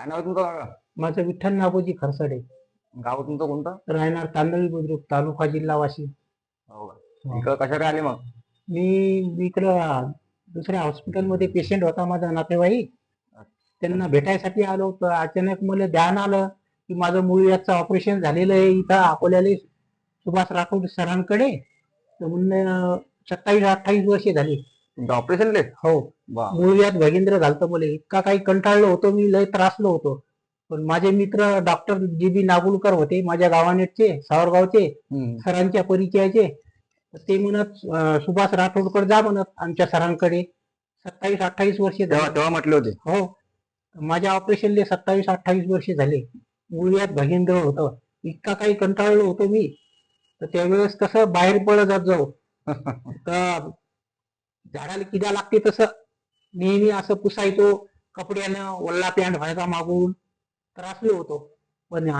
काय नाव आहे तुमचं काका? माझं विठ्ठल नागोजी खरसाडे, गाव तुमचं कोणतं? राहणार तांदळी बुद्रुक, तालुका जिल्हा वाशिम. हो का? इकडं कशाकडे आले मग? मी इकडं दुसऱ्या हॉस्पिटलमध्ये पेशंट होता माझा नातेवाईक, त्यांना भेटायसाठी आलो होतो. अचानक मला ध्यान आलं की माझं मूळव्याधचं ऑपरेशन झालेलं आहे इथं अकोल्याला सुभाष राठोड सरांकडे. तर म्हणलं 27-28 वर्षे झाली. तुमचं ऑपरेशन ले? हो, वा. मूळव्याध भगेंद्र झालतं मला. इतका काही कंटाळलो होतो मी, लय त्रासलो होतो. पण माझे मित्र डॉक्टर जी.बी. नागुलकर होते माझ्या गावानेटचे, सावरगावचे, सरांच्या परिचयाचे. ते म्हणत सुभाष राठोडकडे जा म्हणत आमच्या सरांकडे. 27-28 वर्षे झाले. तेव्हा म्हटले होते. हो, माझ्या ऑपरेशनले 27-28 वर्षे झाले. मूळव्याध भगेंद्र होतं. इतका काही कंटाळलो होतो मी. तर त्यावेळेस कसं बाहेर पडत जात जाऊ तर झाडाला किडा लागते तसं नेहमी असं पुसायचो कपड्यानं, वल्ला पॅन्ट व्हायचा मागून, त्रासलो होतो. पण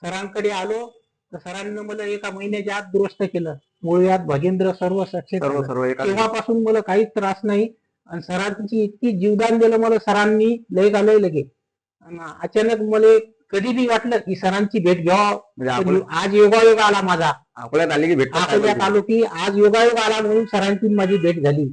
सरांकडे आलो तर सरांनी मला एका महिन्याच्या आत दुरुस्त केलं. मूळव्याध भगेंद्र सर्व सक्सेस. तेव्हापासून मला काहीच त्रास नाही. आणि सरांची इतकी जीवदान दिलं मला सरांनी, लय का लय लगे. अचानक मला कधी बी वाटलं की सरांची भेट घ्यावं. म्हणजे आज योगायोग आला माझा. अकोल्यात आली की भेट? अकोल्यात आलो की आज योगायोग आला म्हणून सरांची माझी भेट झाली.